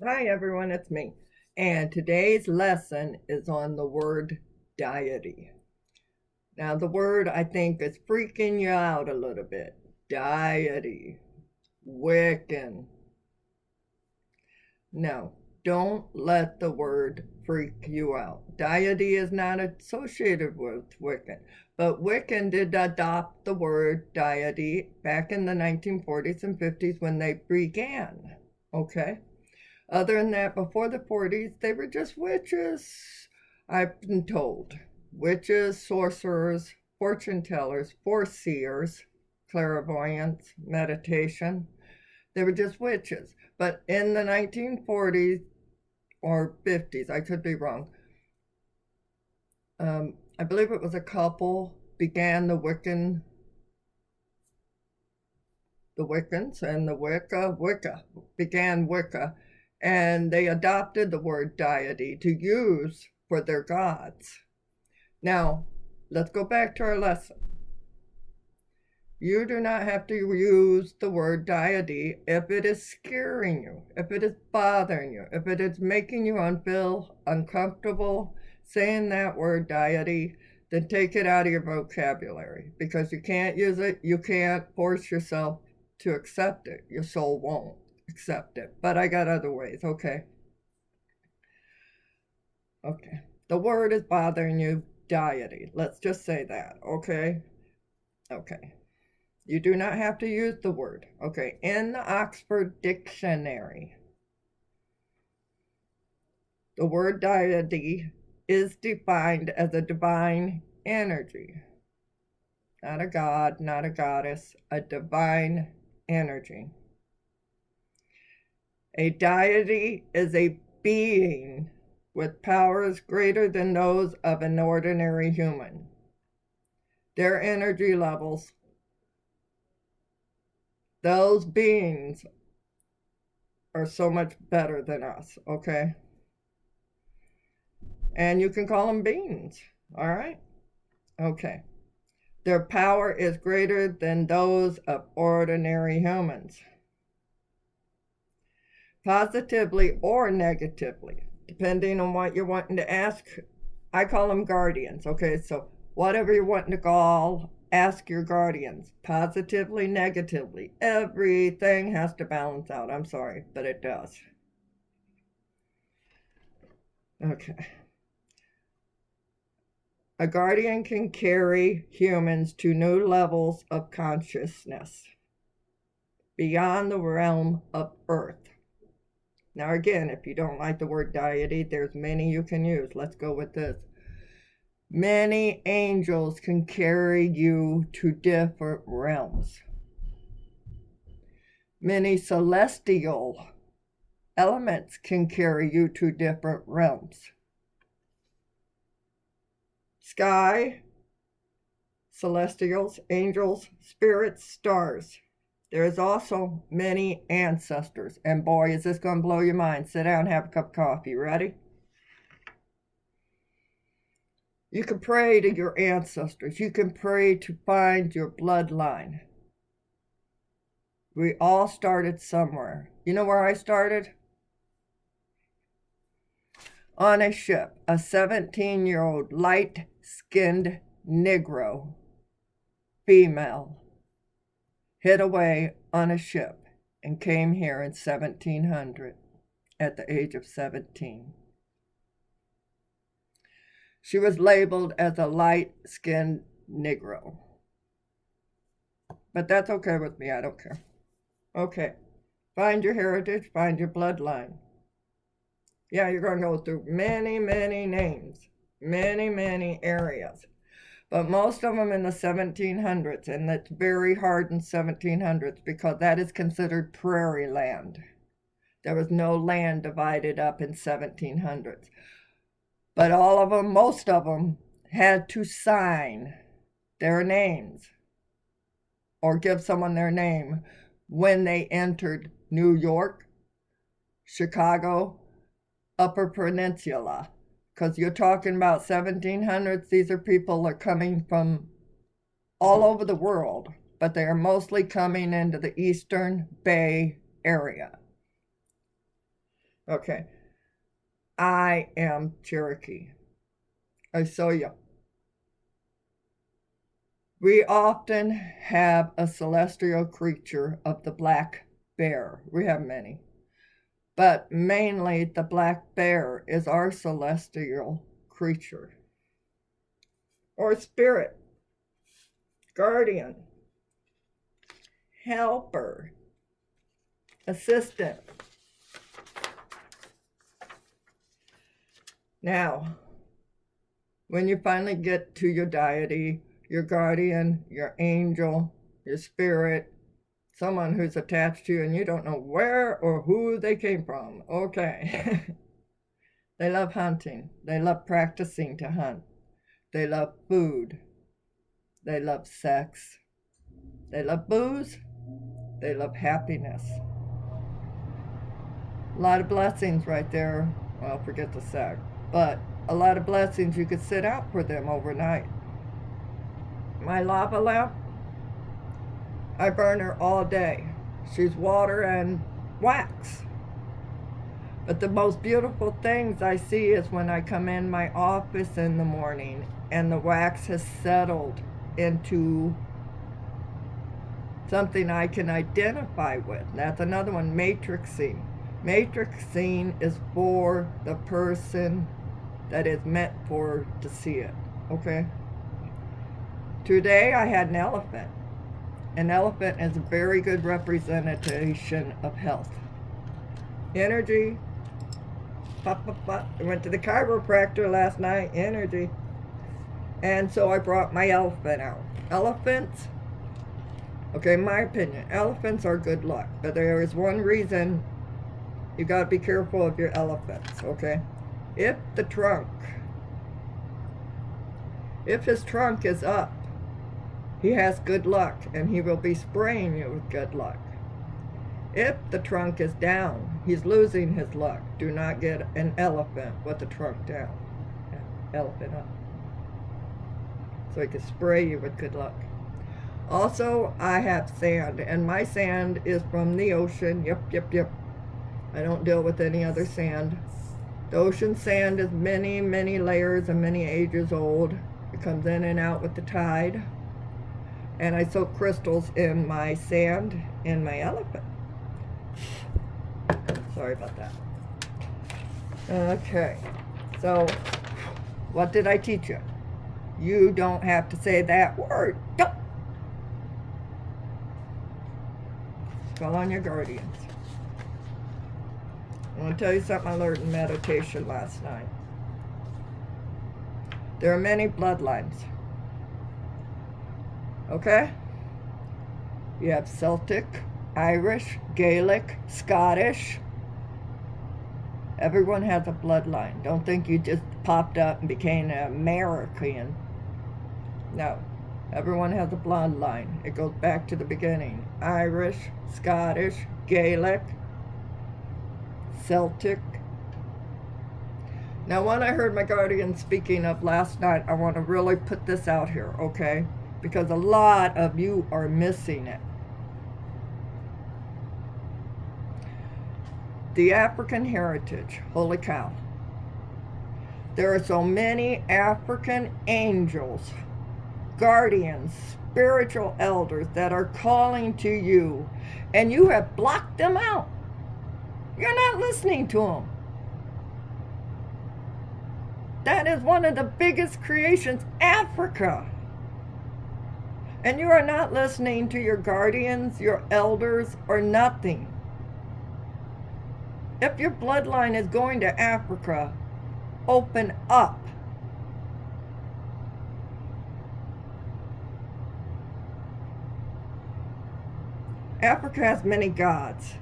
Hi everyone, it's me. And today's lesson is on the word deity. Now, the word I think is freaking you out a little bit. Deity. Wiccan. No, don't let the word freak you out. Deity is not associated with Wiccan, but Wiccan did adopt the word deity back in the 1940s and 50s when they began. Okay? Other than that, before the 40s, they were just witches, I've been told. Witches, sorcerers, fortune tellers, foreseers, clairvoyance, meditation. They were just witches. But in the 1940s or 50s, I could be wrong, I believe it was a couple began the Wiccans and the Wicca began Wicca, and they adopted the word deity to use for their gods. Now, let's go back to our lesson. You do not have to use the word deity if it is scaring you, if it is bothering you, if it is making you feel uncomfortable saying that word deity, then take it out of your vocabulary because you can't use it. You can't force yourself to accept it. Your soul won't accept it. But I got other ways. Okay. The word is bothering you, deity. Let's just say that. Okay. You do not have to use the word. Okay. In the Oxford Dictionary, the word deity is defined as a divine energy. Not a god, not a goddess, a divine energy. A deity is a being with powers greater than those of an ordinary human. Their energy levels, those beings are so much better than us, okay? And you can call them beings, all right? Okay. Their power is greater than those of ordinary humans. Positively or negatively, depending on what you're wanting to ask. I call them guardians, okay? So whatever you're wanting to ask your guardians, positively, negatively. Everything has to balance out. I'm sorry, but it does. Okay. A guardian can carry humans to new levels of consciousness beyond the realm of Earth. Now, again, if you don't like the word deity, there's many you can use. Let's go with this. Many angels can carry you to different realms. Many celestial elements can carry you to different realms. Sky, celestials, angels, spirits, stars. There is also many ancestors. And boy, is this going to blow your mind. Sit down, have a cup of coffee. Ready? You can pray to your ancestors. You can pray to find your bloodline. We all started somewhere. You know where I started? On a ship. A 17-year-old light-skinned Negro female hid away on a ship and came here in 1700 at the age of 17. She was labeled as a light-skinned Negro. But that's okay with me. I don't care. Okay. Find your heritage. Find your bloodline. Yeah, you're going to go through many, many names. Many, many areas. But most of them in the 1700s, and it's very hard in 1700s because that is considered prairie land. There was no land divided up in 1700s. But all of them, most of them, had to sign their names or give someone their name when they entered New York, Chicago, Upper Peninsula. Because you're talking about 1700s, these are people that are coming from all over the world, but they are mostly coming into the Eastern Bay area. Okay. I am Cherokee. I saw you. We often have a celestial creature of the black bear. We have many. But mainly the black bear is our celestial creature. Or spirit. Guardian. Helper. Assistant. Now, when you finally get to your deity, your guardian, your angel, your spirit, someone who's attached to you and you don't know where or who they came from, okay. They love hunting. They love practicing to hunt. They love food. They love sex. They love booze. They love happiness. A lot of blessings right there. Well, forget the sex. But a lot of blessings you could sit out for them overnight. My lava lamp, I burn her all day. She's water and wax. But the most beautiful things I see is when I come in my office in the morning and the wax has settled into something I can identify with. That's another one, matrixing. Matrixing is for the person that is meant for to see it, okay? Today I had an elephant. An elephant is a very good representation of health. Energy. Pop, pop, pop. I went to the chiropractor last night, energy. And so I brought my elephant out. Elephants, okay, in my opinion, elephants are good luck. But there is one reason you got to be careful of your elephants, okay? If his trunk is up, he has good luck and he will be spraying you with good luck. If the trunk is down, he's losing his luck. Do not get an elephant with the trunk down. Elephant up. So he can spray you with good luck. Also, I have sand, and my sand is from the ocean. Yep. I don't deal with any other sand. The ocean sand is many, many layers and many ages old. It comes in and out with the tide. And I soak crystals in my sand in my elephant. Sorry about that. Okay, so what did I teach you? You don't have to say that word. Don't. Call on your guardians. I want to tell you something I learned in meditation last night. There are many bloodlines. Okay? You have Celtic, Irish, Gaelic, Scottish. Everyone has a bloodline. Don't think you just popped up and became an American. No. Everyone has a bloodline. It goes back to the beginning. Irish, Scottish, Gaelic, Celtic. Now, when I heard my guardian speaking of last night, I want to really put this out here, okay? Because a lot of you are missing it. The African heritage, holy cow. There are so many African angels, guardians, spiritual elders that are calling to you, and you have blocked them out. You're not listening to them. That is one of the biggest creations, Africa. And you are not listening to your guardians, your elders, or nothing. If your bloodline is going to Africa, open up. Africa has many gods.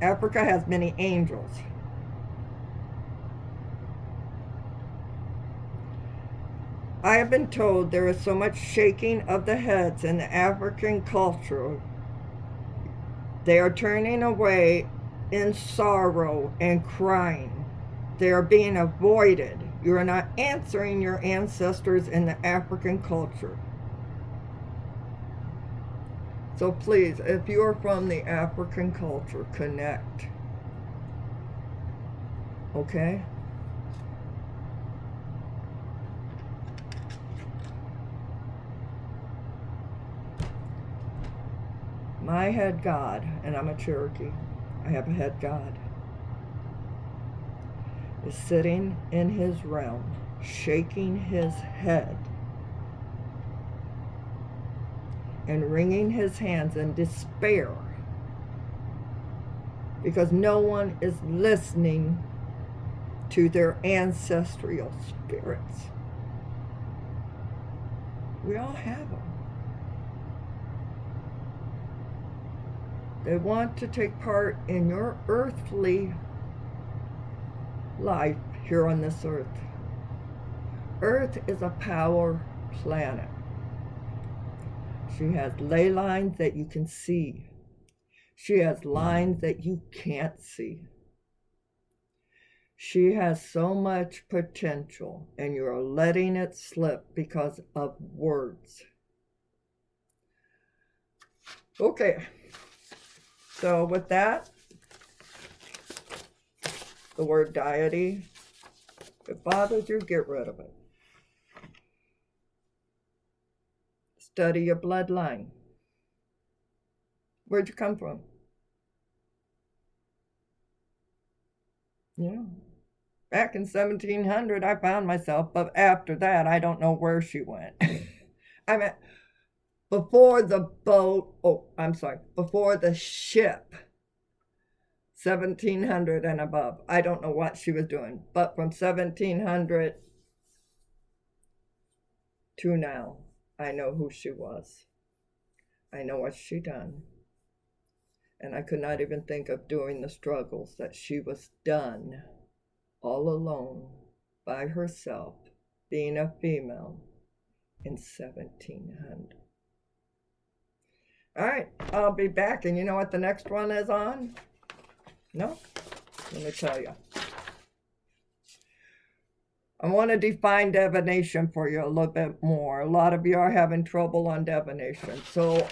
Africa has many angels. I have been told there is so much shaking of the heads in the African culture. They are turning away in sorrow and crying. They are being avoided. You are not answering your ancestors in the African culture. So please, if you are from the African culture, connect. Okay? My head god, and I'm a Cherokee, I have a head god, is sitting in his realm, shaking his head and wringing his hands in despair because no one is listening to their ancestral spirits. We all have them. They want to take part in your earthly life here on this earth. Earth is a power planet. She has ley lines that you can see. She has lines that you can't see. She has so much potential, and you're letting it slip because of words. Okay, so with that, the word deity, if it bothers you, get rid of it. Study your bloodline. Where'd you come from? Yeah. Back in 1700, I found myself, but after that, I don't know where she went. I mean, before the boat, before the ship, 1700 and above. I don't know what she was doing, but from 1700 to now, I know who she was. I know what she done. And I could not even think of doing the struggles that she was done all alone by herself, being a female in 1700. All right, I'll be back. And you know what the next one is on? No? Let me tell you. I want to define divination for you a little bit more. A lot of you are having trouble on divination. So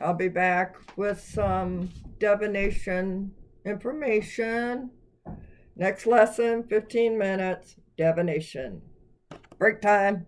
I'll be back with some divination information. Next lesson, 15 minutes, divination. Break time.